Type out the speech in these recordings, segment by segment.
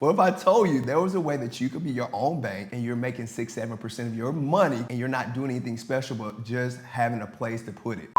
What if I told you there was a way that you could be your own bank and you're making 6-7% of your money and you're not doing anything special but just having a place to put it?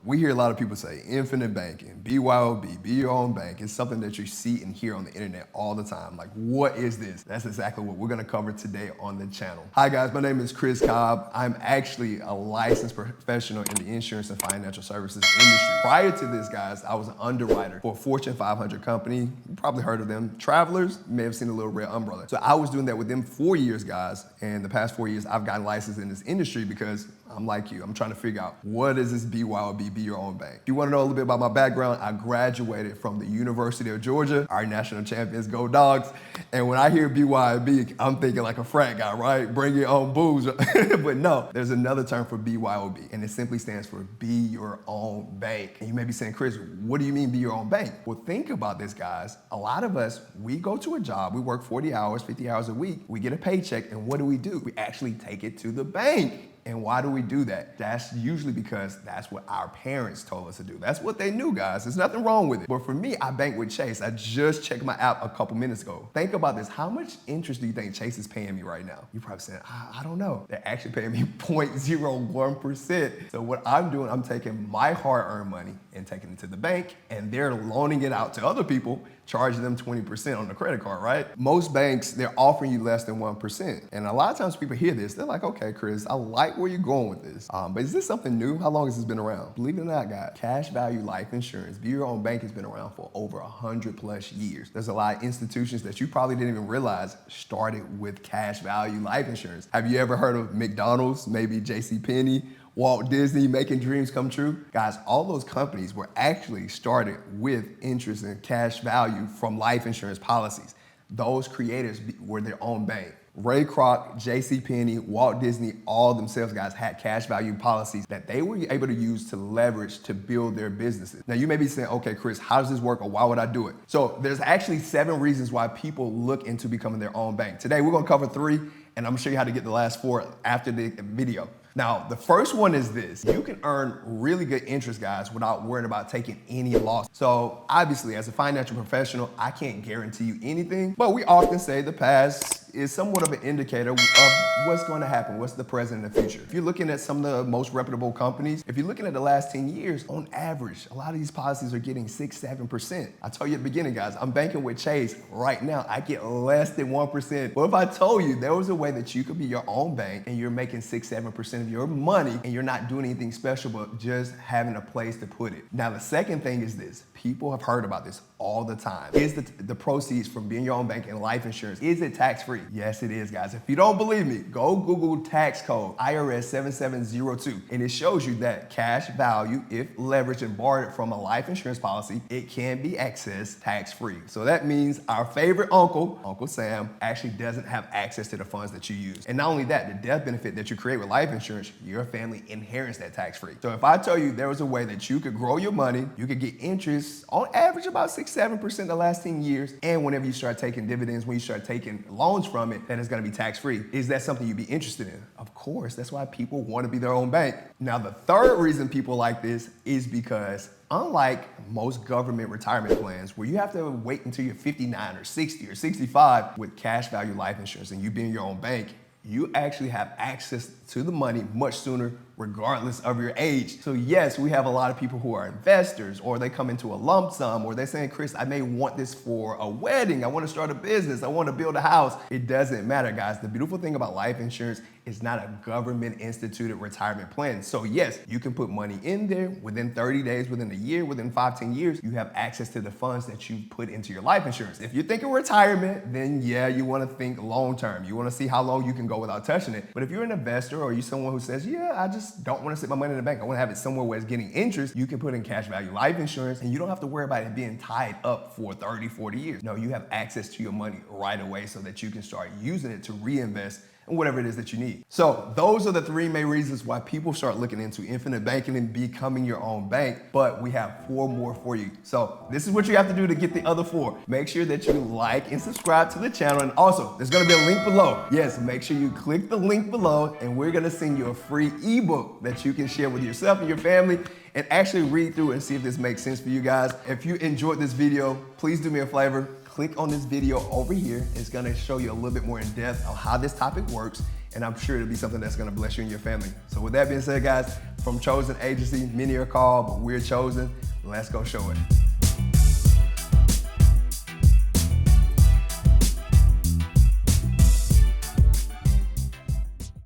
We hear a lot of people say infinite banking, BYOB, be your own bank. It's something that you see and hear on the internet all the time. Like, what is this? That's exactly what we're gonna cover today on the channel. Hi guys, my name is Cobb. I'm actually a licensed professional in the insurance and financial services industry. Prior to this, guys, I was an underwriter for a Fortune 500 company. You probably heard of them. Travelers, you may have seen a little red umbrella. So I was doing that with them 4 years, guys. And the past 4 years, I've gotten licensed in this industry because I'm like you. I'm trying to figure out, what is this BYOB, be your own bank? If you want to know a little bit about my background, I graduated from the University of Georgia, our national champions, go Dogs. And when I hear BYOB, I'm thinking like a frat guy, right? Bring your own booze. But no, there's another term for BYOB, and it simply stands for be your own bank. And you may be saying, Chris, what do you mean be your own bank? Well, think about this, guys. A lot of us, we go to a job, we work 40 hours, 50 hours a week, we get a paycheck, and what do? We actually take it to the bank. And why do we do that? That's usually because that's what our parents told us to do. That's what they knew, guys. There's nothing wrong with it. But for me, I bank with Chase. I just checked my app a couple minutes ago. Think about this. How much interest do you think Chase is paying me right now? You're probably saying, I don't know. They're actually paying me 0.01%. So what I'm doing, I'm taking my hard-earned money and taking it to the bank, and they're loaning it out to other people, charging them 20% on the credit card, right? Most banks, they're offering you less than 1%. And a lot of times people hear this, they're like, okay, Chris, I like where you're going with this. But is this something new? How long has this been around? Believe it or not, guys, cash value life insurance, be your own bank, has been around for over 100+ years. There's a lot of institutions that you probably didn't even realize started with cash value life insurance. Have you ever heard of McDonald's, maybe JCPenney, Walt Disney, making dreams come true? Guys, all those companies were actually started with interest in cash value from life insurance policies. Those creators were their own bank. Ray Kroc, JCPenney, Walt Disney, all themselves, guys, had cash value policies that they were able to use to leverage to build their businesses. Now, you may be saying, okay, Chris, how does this work, or why would I do it? So there's actually 7 reasons why people look into becoming their own bank. Today, we're gonna cover 3, and I'm gonna show you how to get the last 4 after the video. Now, the first one is this. You can earn really good interest, guys, without worrying about taking any loss. So obviously, as a financial professional, I can't guarantee you anything, but we often say the past is somewhat of an indicator of what's going to happen, what's the present and the future. If you're looking at some of the most reputable companies, if you're looking at the last 10 years, on average, a lot of these policies are getting 6-7%. I told you at the beginning, guys, I'm banking with Chase. Right now, I get less than 1%. What if I told you there was a way that you could be your own bank and you're making 6-7% of your money and you're not doing anything special but just having a place to put it? Now, the second thing is this. People have heard about this all the time. Is the proceeds from being your own bank and life insurance, is it tax-free? Yes, it is, guys. If you don't believe me, go Google tax code IRS 7702, and it shows you that cash value, if leveraged and borrowed from a life insurance policy, it can be accessed tax-free. So that means our favorite uncle, Uncle Sam, actually doesn't have access to the funds that you use. And not only that, the death benefit that you create with life insurance, your family inherits that tax-free. So if I tell you there was a way that you could grow your money, you could get interest on average about 6-7% the last 10 years, and whenever you start taking dividends, when you start taking loans from it, then it's gonna be tax-free. Is that something you'd be interested in? Of course, that's why people wanna be their own bank. Now, the third reason people like this is because unlike most government retirement plans where you have to wait until you're 59 or 60 or 65 with cash value life insurance and you being your own bank, you actually have access to the money much sooner regardless of your age. So yes, we have a lot of people who are investors, or they come into a lump sum, or they're saying, Chris, I may want this for a wedding. I want to start a business. I want to build a house. It doesn't matter, guys. The beautiful thing about life insurance is not a government instituted retirement plan. So yes, you can put money in there within 30 days, within a year, within 5-10 years, you have access to the funds that you put into your life insurance. If you're thinking retirement, then yeah, you want to think long-term. You want to see how long you can go without touching it. But if you're an investor, or you're someone who says, yeah, I just don't want to sit my money in the bank, I want to have it somewhere where it's getting interest, you can put in cash value life insurance, and you don't have to worry about it being tied up for 30-40 years. No, you have access to your money right away so that you can start using it to reinvest and whatever it is that you need. So those are the 3 main reasons why people start looking into infinite banking and becoming your own bank, but we have 4 more for you. So this is what you have to do to get the other 4. Make sure that you like and subscribe to the channel, and also there's gonna be a link below. Yes, make sure you click the link below, and we're gonna send you a free ebook that you can share with yourself and your family and actually read through and see if this makes sense for you guys. If you enjoyed this video, please do me a favor, click click on this video over here. It's gonna show you a little bit more in depth on how this topic works, and I'm sure it'll be something that's gonna bless you and your family. So with that being said, guys, from Chosen Agency, many are called, but we're chosen. Let's go show it.